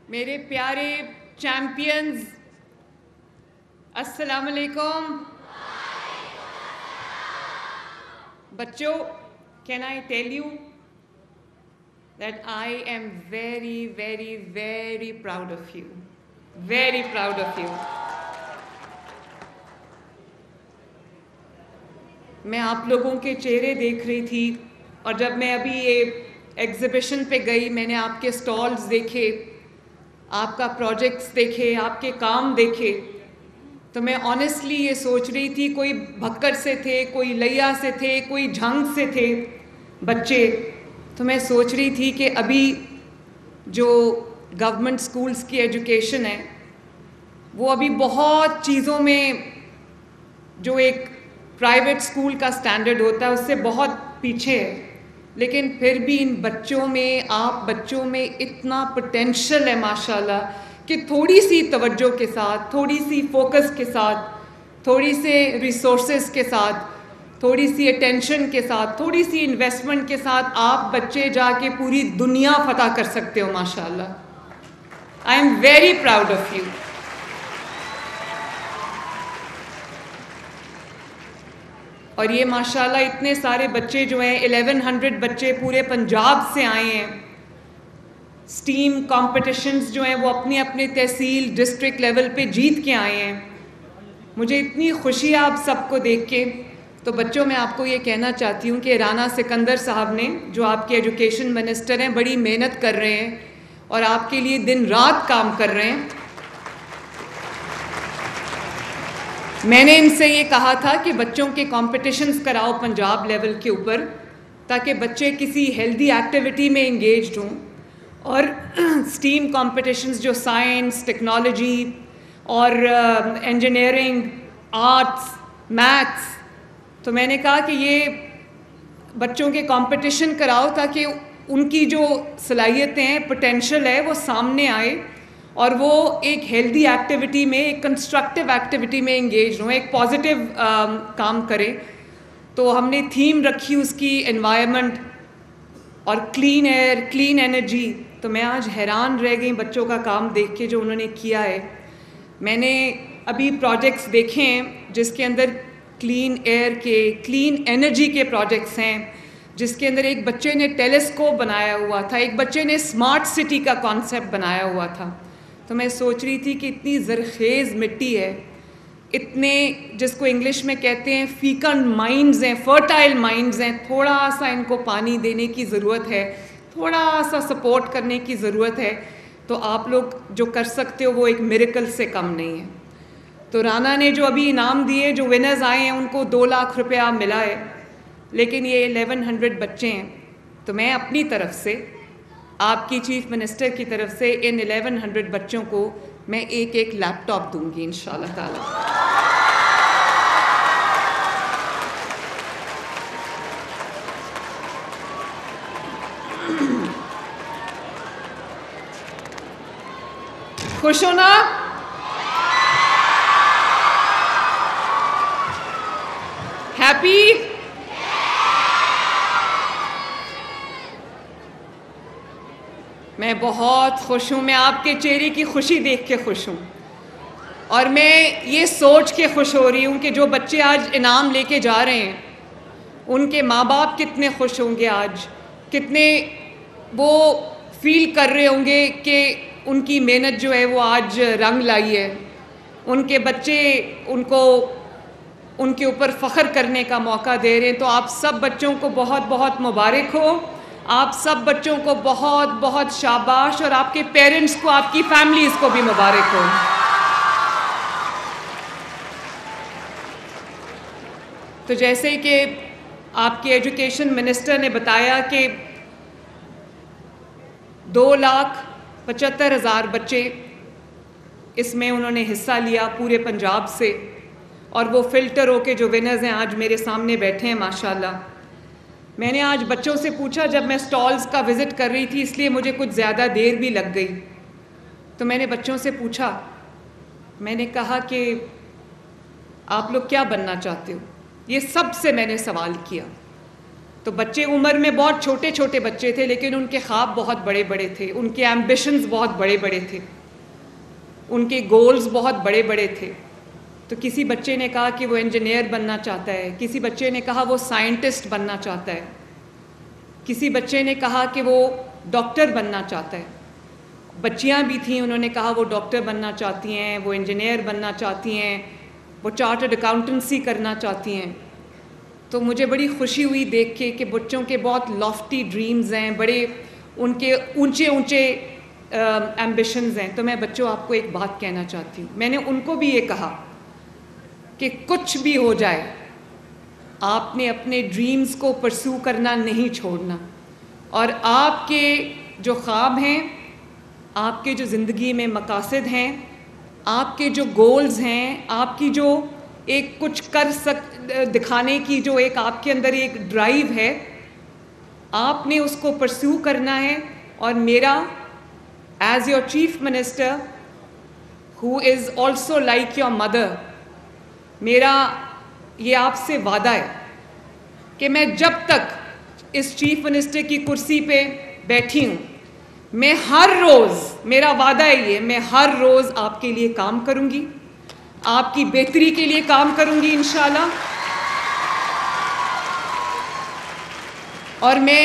میرے پیارے چیمپئنز، السلام علیکم. بچوں، can I tell you that I am very, very, very proud of you. Very proud of you. میں آپ لوگوں کے چہرے دیکھ رہی تھی، اور جب میں ابھی یہ ایگزیبیشن پہ گئی، میں نے آپ کے سٹالز دیکھے، آپ کا پروجیکٹس دیکھے، آپ کے کام دیکھے، تو میں آنیسٹلی یہ سوچ رہی تھی، کوئی بھکر سے تھے، کوئی لیا سے تھے، کوئی جھنگ سے تھے بچے. تو میں سوچ رہی تھی کہ ابھی جو گورنمنٹ سکولز کی ایجوکیشن ہے وہ ابھی بہت چیزوں میں جو ایک پرائیویٹ سکول کا سٹینڈرڈ ہوتا ہے اس سے بہت پیچھے ہے، لیکن پھر بھی ان بچوں میں، آپ بچوں میں اتنا پوٹینشیل ہے ماشاءاللہ کہ تھوڑی سی توجہ کے ساتھ، تھوڑی سی فوکس کے ساتھ، تھوڑی سے ریسورسز کے ساتھ، تھوڑی سی اٹینشن کے ساتھ، تھوڑی سی انویسٹمنٹ کے ساتھ آپ بچے جا کے پوری دنیا فتح کر سکتے ہو ماشاءاللہ. I am very proud of you. اور یہ ماشاءاللہ اتنے سارے بچے جو ہیں، 1100 بچے پورے پنجاب سے آئے ہیں. سٹیم کمپٹیشنز جو ہیں وہ اپنے اپنے تحصیل ڈسٹرکٹ لیول پہ جیت کے آئے ہیں. مجھے اتنی خوشی ہے آپ سب کو دیکھ کے. تو بچوں، میں آپ کو یہ کہنا چاہتی ہوں کہ رانا سکندر صاحب نے، جو آپ کے ایجوکیشن منسٹر ہیں، بڑی محنت کر رہے ہیں اور آپ کے لیے دن رات کام کر رہے ہیں. میں نے ان سے یہ کہا تھا کہ بچوں کے کمپٹیشنز کراؤ پنجاب لیول کے اوپر، تاکہ بچے کسی ہیلدی ایکٹیویٹی میں انگیجڈ ہوں. اور سٹیم کمپٹیشنز جو سائنس، ٹیکنالوجی اور انجینئرنگ، آرٹس، میتھس، تو میں نے کہا کہ یہ بچوں کے کمپٹیشن کراؤ تاکہ ان کی جو صلاحیتیں ہیں، پوٹینشیل ہے، وہ سامنے آئے اور وہ ایک ہیلدی ایکٹیویٹی میں، ایک کنسٹرکٹیو ایکٹیویٹی میں انگیج ہوں، ایک پازیٹیو کام کریں. تو ہم نے تھیم رکھی اس کی انوائرمنٹ اور کلین ایئر، کلین انرجی. تو میں آج حیران رہ گئی بچوں کا کام دیکھ کے جو انہوں نے کیا ہے. میں نے ابھی پروجیکٹس دیکھے ہیں جس کے اندر کلین ایئر کے، کلین انرجی کے پروجیکٹس ہیں، جس کے اندر ایک بچے نے ٹیلیسکوپ بنایا ہوا تھا، ایک بچے نے اسمارٹ سٹی کا کانسیپٹ بنایا ہوا تھا. تو میں سوچ رہی تھی کہ اتنی زرخیز مٹی ہے، اتنے جس کو انگلش میں کہتے ہیں فیکن مائنڈز ہیں، فرٹائل مائنڈز ہیں، تھوڑا سا ان کو پانی دینے کی ضرورت ہے، تھوڑا سا سپورٹ کرنے کی ضرورت ہے. تو آپ لوگ جو کر سکتے ہو وہ ایک میریکل سے کم نہیں ہے. تو رانا نے جو ابھی انعام دیے، جو ونرز آئے ہیں، ان کو 2 لاکھ روپیہ ملا ہے، لیکن یہ 1100 بچے ہیں. تو میں اپنی طرف سے، آپ کی چیف منسٹر کی طرف سے، ان 1100 بچوں کو میں ایک ایک لیپ ٹاپ دوں گی انشاءاللہ تعالی. خوش ہو نا؟ ہیپی؟ میں بہت خوش ہوں. میں آپ کے چہرے کی خوشی دیکھ کے خوش ہوں، اور میں یہ سوچ کے خوش ہو رہی ہوں کہ جو بچے آج انعام لے کے جا رہے ہیں، ان کے ماں باپ کتنے خوش ہوں گے آج، کتنے وہ فیل کر رہے ہوں گے کہ ان کی محنت جو ہے وہ آج رنگ لائی ہے. ان کے بچے ان کو ان کے اوپر فخر کرنے کا موقع دے رہے ہیں. تو آپ سب بچوں کو بہت بہت مبارک ہو. آپ سب بچوں کو بہت بہت شاباش، اور آپ کے پیرنٹس کو، آپ کی فیملیز کو بھی مبارک ہو. تو جیسے کہ آپ کے ایجوکیشن منسٹر نے بتایا کہ 2,75,000 بچے اس میں انہوں نے حصہ لیا پورے پنجاب سے، اور وہ فلٹر ہو کے جو ونرز ہیں آج میرے سامنے بیٹھے ہیں ماشاءاللہ. میں نے آج بچوں سے پوچھا، جب میں سٹالز کا وزٹ کر رہی تھی اس لیے مجھے کچھ زیادہ دیر بھی لگ گئی، تو میں نے بچوں سے پوچھا، میں نے کہا کہ آپ لوگ کیا بننا چاہتے ہو؟ یہ سب سے میں نے سوال کیا. تو بچے عمر میں بہت چھوٹے چھوٹے بچے تھے، لیکن ان کے خواب بہت بڑے بڑے تھے، ان کے ایمبیشنز بہت بڑے بڑے تھے، ان کے گولز بہت بڑے بڑے تھے. تو کسی بچے نے کہا کہ وہ انجینئر بننا چاہتا ہے، کسی بچے نے کہا وہ سائنٹسٹ بننا چاہتا ہے، کسی بچے نے کہا کہ وہ ڈاکٹر بننا چاہتا ہے. بچیاں بھی تھیں، انہوں نے کہا وہ ڈاکٹر بننا چاہتی ہیں، وہ انجینئر بننا چاہتی ہیں، وہ چارٹرڈ اکاؤنٹنسی کرنا چاہتی ہیں. تو مجھے بڑی خوشی ہوئی دیکھ کے کہ بچوں کے بہت لافٹی ڈریمز ہیں، بڑے ان کے اونچے اونچے ایمبیشنز ہیں. تو میں بچوں آپ کو ایک بات کہنا چاہتی ہوں. میں نے ان کو بھی یہ کہا کہ کچھ بھی ہو جائے آپ نے اپنے ڈریمز کو پرسو کرنا نہیں چھوڑنا، اور آپ کے جو خواب ہیں، آپ کے جو زندگی میں مقاصد ہیں، آپ کے جو گولز ہیں، آپ کی جو ایک کچھ دکھانے کی جو ایک آپ کے اندر ایک ڈرائیو ہے، آپ نے اس کو پرسو کرنا ہے. اور میرا as your chief minister who is also like your mother, میرا یہ آپ سے وعدہ ہے کہ میں جب تک اس چیف منسٹر کی کرسی پہ بیٹھی ہوں، میں ہر روز، میرا وعدہ ہے یہ، میں ہر روز آپ کے لیے کام کروں گی، آپ کی بہتری کے لیے کام کروں گی انشاءاللہ. اور میں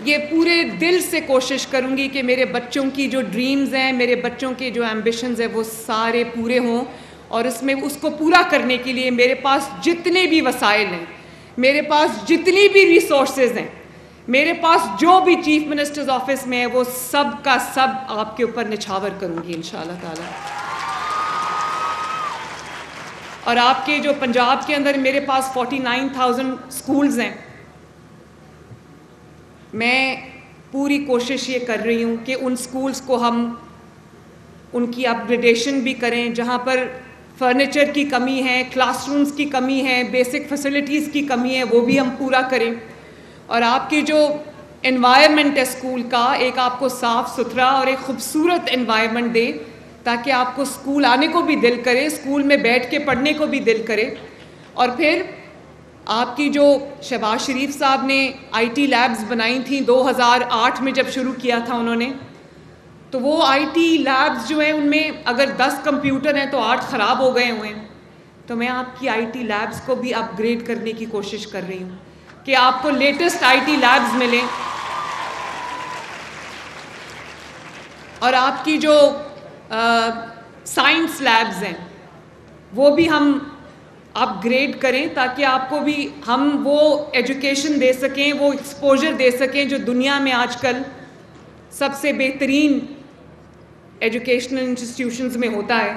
یہ پورے دل سے کوشش کروں گی کہ میرے بچوں کی جو ڈریمز ہیں، میرے بچوں کے جو ایمبیشنز ہیں، وہ سارے پورے ہوں. اور اس کو پورا کرنے کے لیے میرے پاس جتنے بھی وسائل ہیں، میرے پاس جتنی بھی ریسورسز ہیں، میرے پاس جو بھی چیف منسٹرز آفس میں ہے، وہ سب کا سب آپ کے اوپر نچھاور کروں گی انشاءاللہ تعالی. اور آپ کے جو پنجاب کے اندر میرے پاس 49,000 سکولز ہیں، میں پوری کوشش یہ کر رہی ہوں کہ ان سکولز کو ہم ان کی اپ گریڈیشن بھی کریں، جہاں پر فرنیچر کی کمی ہے، کلاس رومز کی کمی ہے، بیسک فیسلٹیز کی کمی ہے، وہ بھی ہم پورا کریں. اور آپ کی جو انوائرمنٹ ہے اسکول کا، ایک آپ کو صاف ستھرا اور ایک خوبصورت انوائرمنٹ دے، تاکہ آپ کو اسکول آنے کو بھی دل کرے، اسکول میں بیٹھ کے پڑھنے کو بھی دل کرے. اور پھر آپ کی جو شہباز شریف صاحب نے آئی ٹی لیبز بنائی تھیں 2008 میں جب شروع کیا تھا انہوں نے، تو وہ آئی ٹی لیبز جو ہیں ان میں اگر 10 کمپیوٹر ہیں تو 8 خراب ہو گئے ہوئے ہیں. تو میں آپ کی آئی ٹی لیبز کو بھی اپ گریڈ کرنے کی کوشش کر رہی ہوں کہ آپ کو لیٹسٹ آئی ٹی لیبز ملیں. اور آپ کی جو سائنس لیبز ہیں وہ بھی ہم اپ گریڈ کریں، تاکہ آپ کو بھی ہم وہ ایجوکیشن دے سکیں، وہ ایکسپوجر دے سکیں جو دنیا میں آج کل سب سے بہترین ایجوکیشنل انسٹیٹیوشنز میں ہوتا ہے.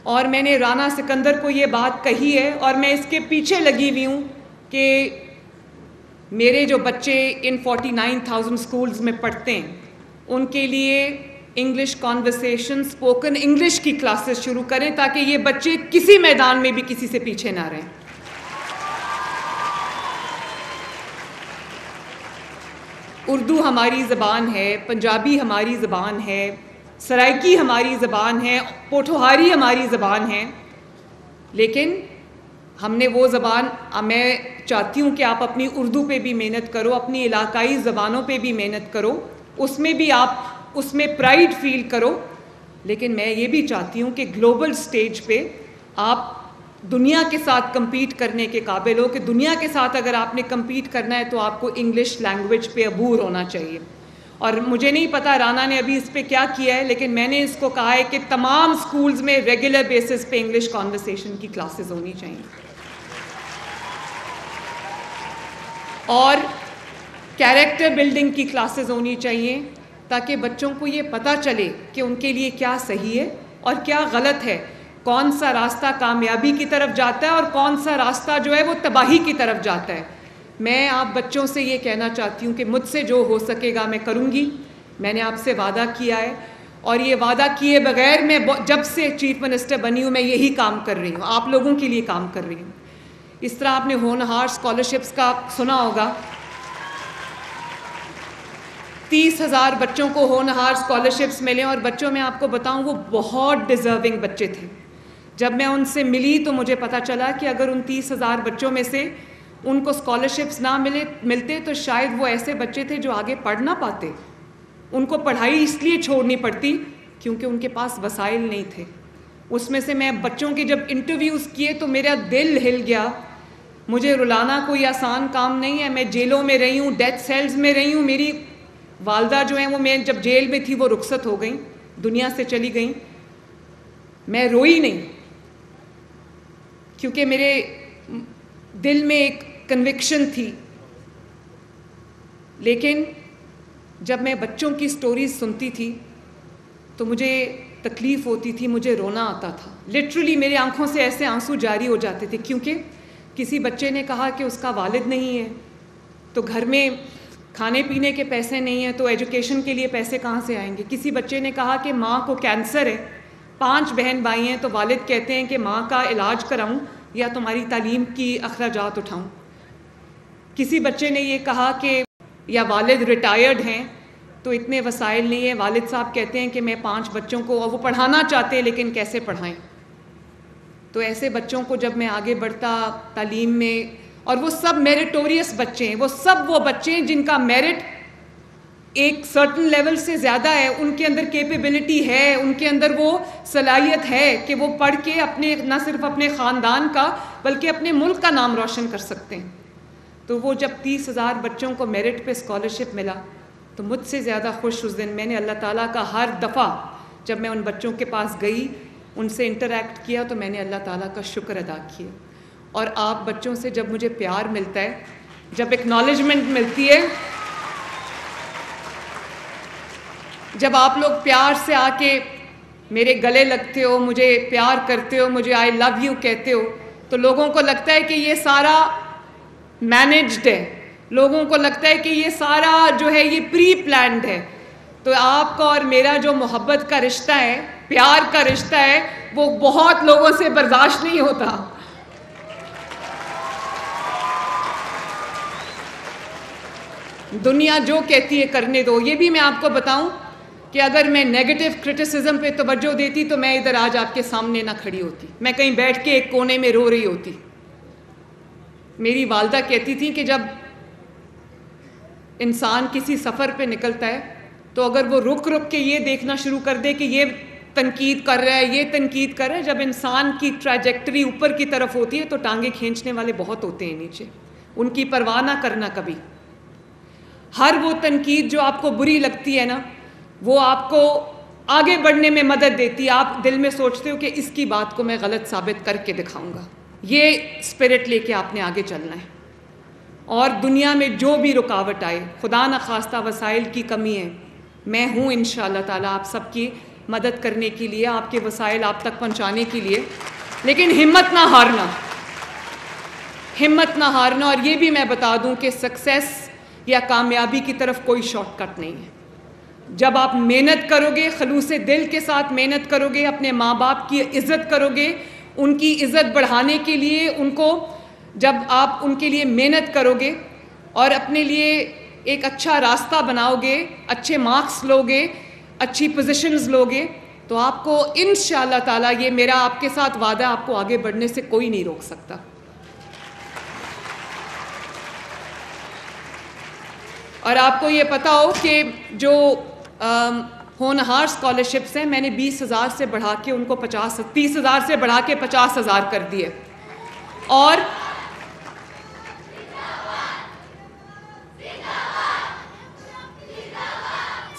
اور میں نے رانا سکندر کو یہ بات کہی ہے، اور میں اس کے پیچھے لگی ہوئی ہوں کہ میرے جو بچے ان 49,000 سکولز میں پڑھتے ہیں ان کے لیے انگلش کانورسیشن، اسپوکن انگلش کی کلاسز شروع کریں، تاکہ یہ بچے کسی میدان میں بھی کسی سے پیچھے نہ رہیں. اردو ہماری زبان ہے، پنجابی ہماری زبان ہے، سرائکی ہماری زبان ہے، پوٹھوہاری ہماری زبان ہے، لیکن ہم نے وہ زبان، میں چاہتی ہوں کہ آپ اپنی اردو پہ بھی محنت کرو، اپنی علاقائی زبانوں پہ بھی محنت کرو، اس میں بھی آپ اس میں پرائیڈ فیل کرو. لیکن میں یہ بھی چاہتی ہوں کہ گلوبل سٹیج پہ آپ دنیا کے ساتھ کمپیٹ کرنے کے قابل ہو، کہ دنیا کے ساتھ اگر آپ نے کمپیٹ کرنا ہے تو آپ کو انگلش لینگویج پہ عبور ہونا چاہیے. اور مجھے نہیں پتا رانا نے ابھی اس پہ کیا کیا ہے، لیکن میں نے اس کو کہا ہے کہ تمام سکولز میں ریگولر بیسس پہ انگلش کانورسیشن کی کلاسز ہونی چاہیے. اور کیریکٹر بلڈنگ کی کلاسز ہونی چاہیے، تاکہ بچوں کو یہ پتہ چلے کہ ان کے لیے کیا صحیح ہے اور کیا غلط ہے، کون سا راستہ کامیابی کی طرف جاتا ہے اور کون سا راستہ جو ہے وہ تباہی کی طرف جاتا ہے. میں آپ بچوں سے یہ کہنا چاہتی ہوں کہ مجھ سے جو ہو سکے گا میں کروں گی. میں نے آپ سے وعدہ کیا ہے، اور یہ وعدہ کیے بغیر میں جب سے چیف منسٹر بنی ہوں میں یہی کام کر رہی ہوں، آپ لوگوں کے لیے کام کر رہی ہوں. اس طرح آپ نے ہونہار اسکالرشپس کا سنا ہوگا، 30,000 بچوں کو ہونہار اسکالرشپس ملے، اور بچوں میں آپ کو بتاؤں وہ بہت ڈیزرونگ بچے تھے. جب میں ان سے ملی تو مجھے پتہ چلا کہ اگر ان 30,000 بچوں میں سے ان کو اسکالرشپس نہ ملتے تو شاید وہ ایسے بچے تھے جو آگے پڑھ نہ پاتے. ان کو پڑھائی اس لیے چھوڑنی پڑتی کیونکہ ان کے پاس وسائل نہیں تھے. اس میں سے میں بچوں کے جب انٹرویوز کیے تو میرا دل ہل گیا. مجھے رلانا کوئی آسان کام نہیں ہے. میں جیلوں میں رہی ہوں, ڈیتھ سیلز میں رہی ہوں. میری والدہ جو ہیں وہ میں جب جیل میں تھی وہ رخصت ہو گئیں, دنیا سے چلی گئیں. میں روئی نہیں کیونکہ میرے دل میں ایک کنوکشن تھی. لیکن جب میں بچوں کی سٹوریز سنتی تھی تو مجھے تکلیف ہوتی تھی, مجھے رونا آتا تھا. لٹرلی میرے آنکھوں سے ایسے آنسو جاری ہو جاتے تھے کیونکہ کسی بچے نے کہا کہ اس کا والد نہیں ہے تو گھر میں کھانے پینے کے پیسے نہیں ہیں تو ایجوکیشن کے لیے پیسے کہاں سے آئیں گے. کسی بچے نے کہا کہ ماں کو کینسر ہے, 5 بہن بھائی ہیں تو والد کہتے ہیں کہ ماں کا علاج کراؤں یا تمہاری تعلیم کی اخراجات اٹھاؤں. کسی بچے نے یہ کہا کہ یا والد ریٹائرڈ ہیں تو اتنے وسائل نہیں ہیں. والد صاحب کہتے ہیں کہ میں 5 بچوں کو, اور وہ پڑھانا چاہتے ہیں لیکن کیسے پڑھائیں. تو ایسے بچوں کو جب میں آگے بڑھتا تعلیم میں, اور وہ سب میریٹوریس بچے ہیں, وہ سب وہ بچے ہیں جن کا میرٹ ایک سرٹن لیول سے زیادہ ہے, ان کے اندر کیپیبلٹی ہے, ان کے اندر وہ صلاحیت ہے کہ وہ پڑھ کے اپنے نہ صرف اپنے خاندان کا بلکہ اپنے ملک کا نام روشن کر سکتے ہیں. تو وہ جب 30,000 بچوں کو میرٹ پہ اسکالرشپ ملا تو مجھ سے زیادہ خوش اس دن میں نے اللہ تعالیٰ کا ہر دفعہ جب میں ان بچوں کے پاس گئی, ان سے انٹریکٹ کیا تو میں نے اللہ تعالیٰ کا شکر ادا کیا. اور آپ بچوں سے جب مجھے پیار ملتا ہے, جب ایکنالجمنٹ ملتی ہے, جب آپ لوگ پیار سے آ کے میرے گلے لگتے ہو, مجھے پیار کرتے ہو, مجھے آئی لو یو کہتے ہو, تو لوگوں کو لگتا ہے کہ یہ سارا مینجڈ ہے, لوگوں کو لگتا ہے کہ یہ سارا جو ہے یہ پری پلانڈ ہے. تو آپ کا اور میرا جو محبت کا رشتہ ہے, پیار کا رشتہ ہے, وہ بہت لوگوں سے برداشت نہیں ہوتا. دنیا جو کہتی ہے کرنے دو. یہ بھی میں آپ کو بتاؤں کہ اگر میں نیگیٹو کرٹیسزم پہ توجہ دیتی تو میں ادھر آج آپ کے سامنے نہ کھڑی ہوتی, میں کہیں بیٹھ کے ایک کونے میں رو رہی ہوتی. میری والدہ کہتی تھی کہ جب انسان کسی سفر پہ نکلتا ہے تو اگر وہ رک کے یہ دیکھنا شروع کر دے کہ یہ تنقید کر رہا ہے, یہ تنقید کر رہا ہے, جب انسان کی ٹریجیکٹری اوپر کی طرف ہوتی ہے تو ٹانگیں کھینچنے والے بہت ہوتے ہیں نیچے. ان کی پرواہ نہ کرنا کبھی. ہر وہ تنقید جو آپ کو بری لگتی ہے نا, وہ آپ کو آگے بڑھنے میں مدد دیتی ہے. آپ دل میں سوچتے ہو کہ اس کی بات کو میں غلط ثابت کر کے دکھاؤں گا. یہ اسپرٹ لے کے آپ نے آگے چلنا ہے. اور دنیا میں جو بھی رکاوٹ آئے, خدا نخواستہ وسائل کی کمی ہے, میں ہوں انشاءاللہ تعالیٰ آپ سب کی مدد کرنے کے لیے, آپ کے وسائل آپ تک پہنچانے کے لیے. لیکن ہمت نہ ہارنا, ہمت نہ ہارنا. اور یہ بھی میں بتا دوں کہ سکسیس یا کامیابی کی طرف کوئی شارٹ کٹ نہیں ہے. جب آپ محنت کرو گے, خلوص دل کے ساتھ محنت کرو گے, اپنے ماں باپ کی عزت کرو گے, ان کی عزت بڑھانے کے لیے ان کو جب آپ ان کے لیے محنت کرو گے اور اپنے لیے ایک اچھا راستہ بناؤ گے, اچھے مارکس لوگے, اچھی پوزیشنز لوگے, تو آپ کو انشاءاللہ تعالیٰ, یہ میرا آپ کے ساتھ وعدہ, آپ کو آگے بڑھنے سے کوئی نہیں روک سکتا. اور آپ کو یہ پتہ ہو کہ جو ہونہار اسکالرشپس ہیں, میں نے 20,000 سے بڑھا کے ان کو 30,000 سے بڑھا کے 50,000 کر دیے. اور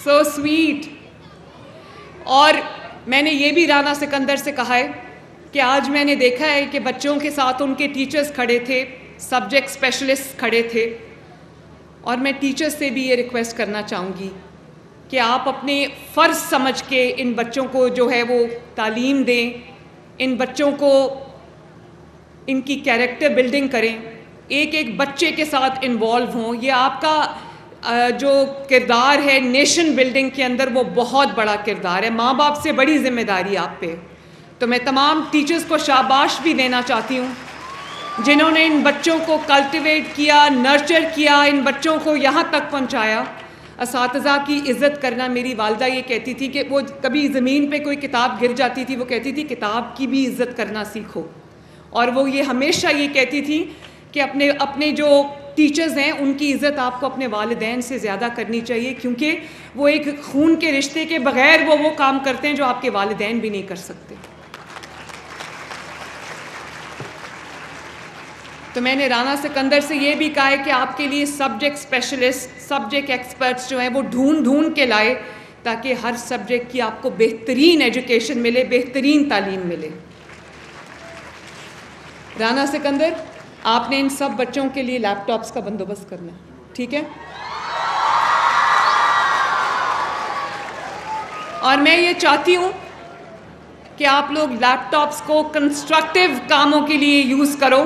سو سویٹ. اور میں نے یہ بھی رانا سکندر سے کہا ہے کہ آج میں نے دیکھا ہے کہ بچوں کے ساتھ ان کے ٹیچرز کھڑے تھے, سبجیکٹ اسپیشلسٹ کھڑے تھے, اور میں ٹیچرز سے بھی یہ ریکویسٹ کرنا چاہوں گی کہ آپ اپنے فرض سمجھ کے ان بچوں کو جو ہے وہ تعلیم دیں, ان بچوں کو ان کی کیریکٹر بلڈنگ کریں, ایک ایک بچے کے ساتھ انوالو ہوں. یہ آپ کا جو کردار ہے نیشن بلڈنگ کے اندر, وہ بہت بڑا کردار ہے. ماں باپ سے بڑی ذمہ داری آپ پہ. تو میں تمام ٹیچرز کو شاباش بھی دینا چاہتی ہوں جنہوں نے ان بچوں کو کلٹیویٹ کیا, نرچر کیا, ان بچوں کو یہاں تک پہنچایا. اساتذہ کی عزت کرنا, میری والدہ یہ کہتی تھی کہ وہ کبھی زمین پہ کوئی کتاب گر جاتی تھی, وہ کہتی تھی کتاب کی بھی عزت کرنا سیکھو. اور وہ یہ ہمیشہ یہ کہتی تھی کہ اپنے جو ٹیچرز ہیں ان کی عزت آپ کو اپنے والدین سے زیادہ کرنی چاہیے، کیونکہ وہ ایک خون کے رشتے کے بغیر وہ کام کرتے ہیں جو آپ کے والدین بھی نہیں کر سکتے. تو میں نے رانا سکندر سے یہ بھی کہا ہے کہ آپ کے لیے سبجیکٹ اسپیشلسٹ، سبجیکٹ ایکسپرٹس جو ہیں وہ ڈھونڈ کے لائے تاکہ ہر سبجیکٹ کی آپ کو بہترین ایجوکیشن ملے، بہترین تعلیم ملے. رانا سکندر، آپ نے ان سب بچوں کے لیے لیپ ٹاپس کا بندوبست کرنا ہے، ٹھیک ہے؟ اور میں یہ چاہتی ہوں کہ آپ لوگ لیپ ٹاپس کو کنسٹرکٹیو کاموں کے لیے یوز کرو،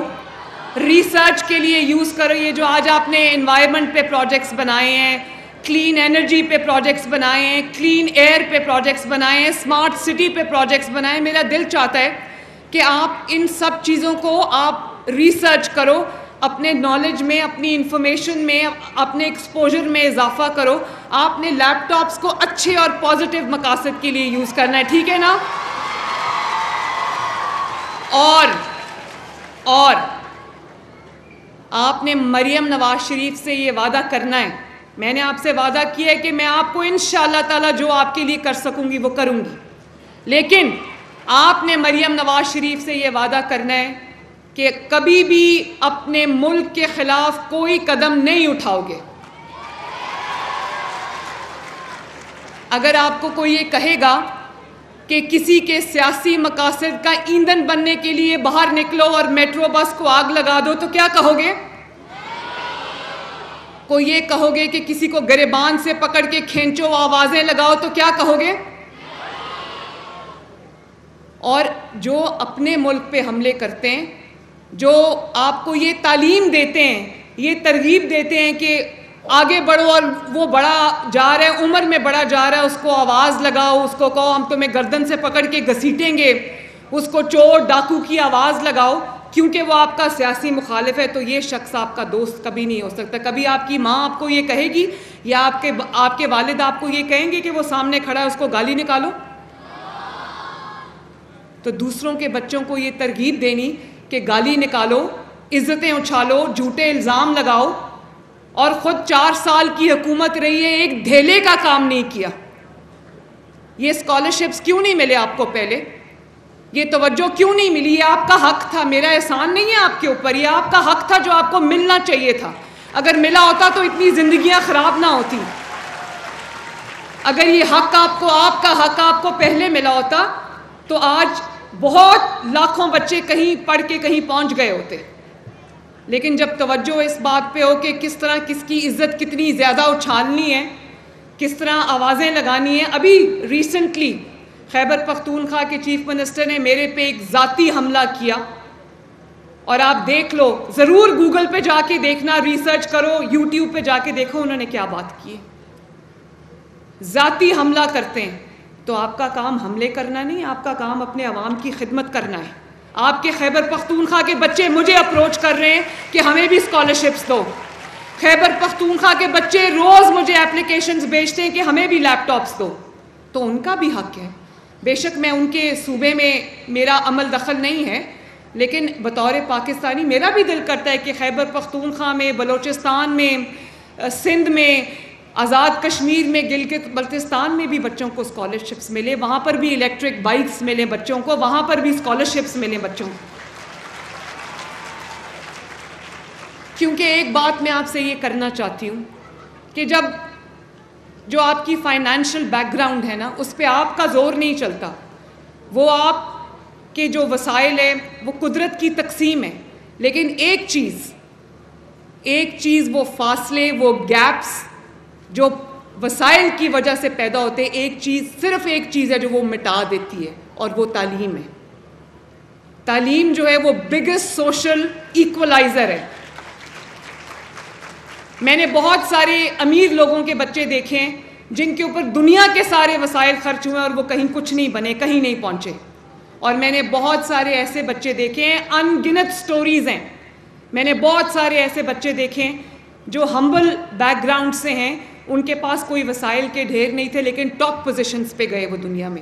ریسرچ کے لیے یوز کرو. یہ جو آج آپ نے انوائرمنٹ پہ پروجیکٹس بنائے ہیں، کلین انرجی پہ پروجیکٹس بنائے ہیں، کلین ایئر پہ پروجیکٹس بنائے ہیں، اسمارٹ سٹی پہ پروجیکٹس بنائے ہیں، میرا دل چاہتا ہے کہ آپ ان سب چیزوں کو آپ ریسرچ کرو، اپنے نالج میں، اپنی انفارمیشن میں، اپنے ایکسپوجر میں اضافہ کرو. آپ نے لیپ ٹاپس کو اچھے اور پازیٹیو مقاصد کے لیے یوز کرنا ہے، ٹھیک ہے نا؟ اور آپ نے مریم نواز شریف سے یہ وعدہ کرنا ہے، میں نے آپ سے وعدہ کیا ہے کہ میں آپ کو انشاءاللہ تعالیٰ جو آپ کے لیے کر سکوں گی وہ کروں گی، لیکن آپ نے مریم نواز شریف سے یہ وعدہ کرنا ہے کہ کبھی بھی اپنے ملک کے خلاف کوئی قدم نہیں اٹھاؤ گے. اگر آپ کو کوئی یہ کہے گا کہ کسی کے سیاسی مقاصد کا ایندھن بننے کے لیے باہر نکلو اور میٹرو بس کو آگ لگا دو تو کیا کہو گے؟ کوئی یہ کہو گے کہ کسی کو گریبان سے پکڑ کے کھینچو، آوازیں لگاؤ تو کیا کہو گے؟ اور جو اپنے ملک پہ حملے کرتے ہیں، جو آپ کو یہ تعلیم دیتے ہیں، یہ ترغیب دیتے ہیں کہ آگے بڑھو اور وہ بڑا جا رہا ہے، عمر میں بڑا جا رہا ہے، اس کو آواز لگاؤ، اس کو کہو ہم تمہیں گردن سے پکڑ کے گھسیٹیں گے، اس کو چور ڈاکو کی آواز لگاؤ کیونکہ وہ آپ کا سیاسی مخالف ہے، تو یہ شخص آپ کا دوست کبھی نہیں ہو سکتا. کبھی آپ کی ماں آپ کو یہ کہے گی یا آپ کے والد آپ کو یہ کہیں گے کہ وہ سامنے کھڑا ہے اس کو گالی نکالو؟ تو دوسروں کے بچوں کو یہ ترغیب دینی کہ گالی نکالو، عزتیں اچھالو، جھوٹے الزام لگاؤ، اور خود 4 سال کی حکومت رہی ہے، ایک دھیلے کا کام نہیں کیا. یہ اسکالرشپس کیوں نہیں ملے آپ کو پہلے؟ یہ توجہ کیوں نہیں ملی؟ یہ آپ کا حق تھا، میرا احسان نہیں ہے آپ کے اوپر، یہ آپ کا حق تھا جو آپ کو ملنا چاہیے تھا. اگر ملا ہوتا تو اتنی زندگیاں خراب نہ ہوتی. اگر یہ حق آپ کا حق آپ کو پہلے ملا ہوتا تو آج بہت لاکھوں بچے کہیں پڑھ کے کہیں پہنچ گئے ہوتے. لیکن جب توجہ اس بات پہ ہو کہ کس طرح کس کی عزت کتنی زیادہ اچھالنی ہے، کس طرح آوازیں لگانی ہیں. ابھی ریسنٹلی خیبر پختونخوا کے چیف منسٹر نے میرے پہ ایک ذاتی حملہ کیا، اور آپ دیکھ لو، ضرور گوگل پہ جا کے دیکھنا، ریسرچ کرو، یوٹیوب پہ جا کے دیکھو انہوں نے کیا بات کی. ذاتی حملہ کرتے ہیں تو آپ کا کام حملے کرنا نہیں، آپ کا کام اپنے عوام کی خدمت کرنا ہے. آپ کے خیبر پختونخوا کے بچے مجھے اپروچ کر رہے ہیں کہ ہمیں بھی اسکالرشپس دو. خیبر پختونخوا کے بچے روز مجھے اپلیکیشنز بھیجتے ہیں کہ ہمیں بھی لیپ ٹاپس دو. تو ان کا بھی حق ہے. بے شک میں ان کے صوبے میں میرا عمل دخل نہیں ہے، لیکن بطور پاکستانی میرا بھی دل کرتا ہے کہ خیبر پختونخوا میں، بلوچستان میں، سندھ میں، آزاد کشمیر میں، گلگت بلتستان میں بھی بچوں کو اسکالرشپس ملے، وہاں پر بھی الیکٹرک بائکس ملیں بچوں کو، وہاں پر بھی اسکالرشپس ملیں بچوں کو. کیونکہ ایک بات میں آپ سے یہ کرنا چاہتی ہوں کہ جو آپ کی فائنینشیل بیک گراؤنڈ ہے نا، اس پہ آپ کا زور نہیں چلتا. وہ آپ کے جو وسائل ہیں وہ قدرت کی تقسیم ہے، لیکن ایک چیز وہ فاصلے، وہ گیپس جو وسائل کی وجہ سے پیدا ہوتے ہیں، صرف ایک چیز ہے جو وہ مٹا دیتی ہے، اور وہ تعلیم ہے. تعلیم جو ہے وہ بگیسٹ سوشل ایکولائزر ہے. میں نے بہت سارے امیر لوگوں کے بچے دیکھے ہیں جن کے اوپر دنیا کے سارے وسائل خرچ ہوئے اور وہ کہیں کچھ نہیں بنے، کہیں نہیں پہنچے. اور میں نے بہت سارے ایسے بچے دیکھے ہیں، ان گنت سٹوریز ہیں. میں نے بہت سارے ایسے بچے دیکھے ہیں جو ہمبل بیک گراؤنڈ سے ہیں، ان کے پاس کوئی وسائل کے ڈھیر نہیں تھے، لیکن ٹاپ پوزیشنز پہ گئے وہ دنیا میں.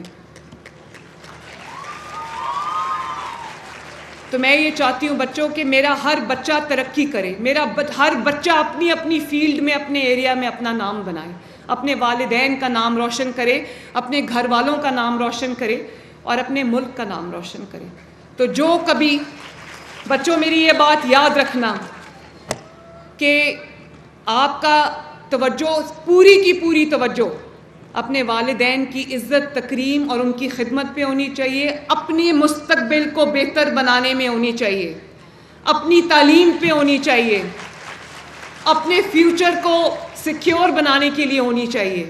تو میں یہ چاہتی ہوں بچوں کہ میرا ہر بچہ ترقی کرے، میرا ہر بچہ اپنی اپنی فیلڈ میں، اپنے ایریا میں اپنا نام بنائے، اپنے والدین کا نام روشن کرے، اپنے گھر والوں کا نام روشن کرے اور اپنے ملک کا نام روشن کرے۔ تو جو کبھی بچوں میری یہ بات یاد رکھنا کہ آپ کا توجہ، پوری کی پوری توجہ اپنے والدین کی عزت تکریم اور ان کی خدمت پہ ہونی چاہیے، اپنے مستقبل کو بہتر بنانے میں ہونی چاہیے، اپنی تعلیم پہ ہونی چاہیے، اپنے فیوچر کو سیکیور بنانے کے لیے ہونی چاہیے۔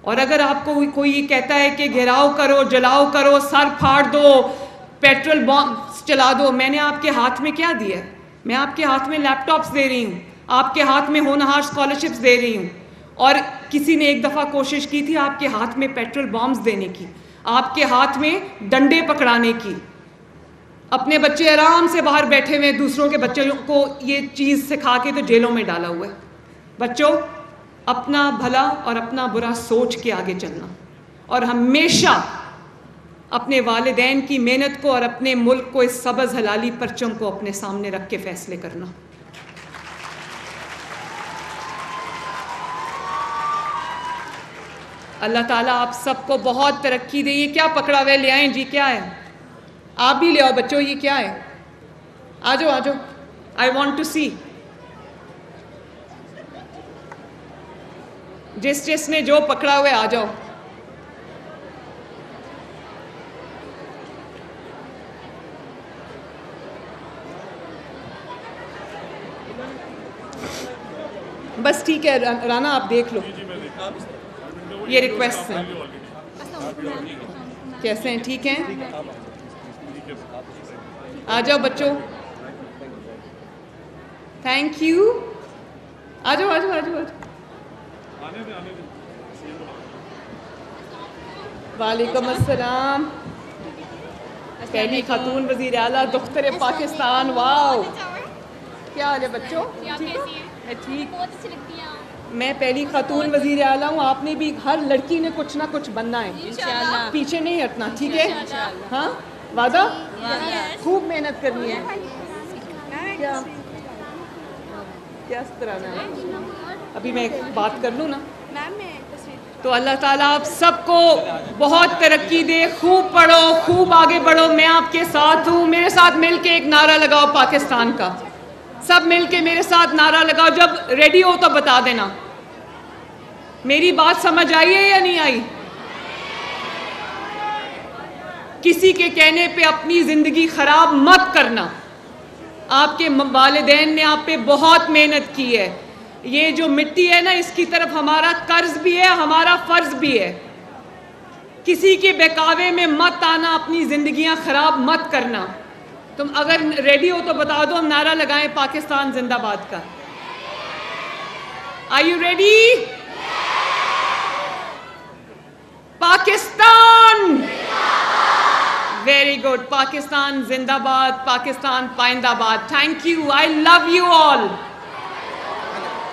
اور اگر آپ کو کوئی یہ کہتا ہے کہ گھیراؤ کرو، جلاؤ کرو، سر پھاڑ دو، پیٹرول بم چلا دو، میں نے آپ کے ہاتھ میں کیا دیا ہے؟ میں آپ کے ہاتھ میں لیپ ٹاپس دے رہی ہوں، آپ کے ہاتھ میں ہونہار اسکالرشپس دے رہی ہوں، اور کسی نے ایک دفعہ کوشش کی تھی آپ کے ہاتھ میں پیٹرول بامز دینے کی، آپ کے ہاتھ میں ڈنڈے پکڑانے کی۔ اپنے بچے آرام سے باہر بیٹھے ہوئے، دوسروں کے بچوں کو یہ چیز سکھا کے تو جیلوں میں ڈالا ہوا ہے۔ بچوں، اپنا بھلا اور اپنا برا سوچ کے آگے چلنا، اور ہمیشہ اپنے والدین کی محنت کو اور اپنے ملک کو، اس سبز حلالی پرچم کو اپنے سامنے رکھ کے فیصلے کرنا۔ اللہ تعالیٰ آپ سب کو بہت ترقی دے۔ یہ کیا پکڑا ہوئے؟ لے آئیں جی، کیا ہے؟ آپ بھی لے آؤ بچوں، یہ کیا ہے؟ آ جاؤ آ جاؤ، آئی وانٹ ٹو سی۔ جس نے جو پکڑا ہوئے آ جاؤ۔ بس ٹھیک ہے رانا، آپ دیکھ لو، یہ ریکویسٹ ہیں۔ کیسے ہیں؟ ٹھیک ہیں؟ آ جاؤ بچوں، تھینک یو، آ جاؤ آ جاؤ آ جاؤ۔ وعلیکم السلام، پہلی خاتون وزیر اعلیٰ دختر پاکستان، واو، کیا حال ہے بچوں؟ ٹھیک، میں پہلی خاتون وزیر اعلیٰ ہوں، آپ نے بھی، ہر لڑکی نے کچھ نہ کچھ بننا ہے، پیچھے نہیں ہٹنا، ٹھیک ہے؟ ہاں وعدہ؟ خوب محنت کرنی ہے۔ کیا اس طرح نا، ابھی میں بات کر لوں نا۔ تو اللہ تعالیٰ آپ سب کو بہت ترقی دے، خوب پڑھو، خوب آگے بڑھو، میں آپ کے ساتھ ہوں۔ میرے ساتھ مل کے ایک نعرہ لگاؤ پاکستان کا، سب مل کے میرے ساتھ نعرہ لگاؤ، جب ریڈی ہو تو بتا دینا۔ میری بات سمجھ آئی ہے یا نہیں آئی؟ کسی کے کہنے پہ اپنی زندگی خراب مت کرنا۔ آپ کے والدین نے آپ پہ بہت محنت کی ہے، یہ جو مٹی ہے نا، اس کی طرف ہمارا قرض بھی ہے، ہمارا فرض بھی ہے۔ کسی کے بہکاوے میں مت آنا، اپنی زندگیاں خراب مت کرنا۔ تم اگر ریڈی ہو تو بتا دو، ہم نعرہ لگائیں پاکستان زندہ باد کا۔ Are you ready? Pakistan very good, Pakistan زندہ باد، پاکستان پائندہ باد۔ Thank you, I love you all.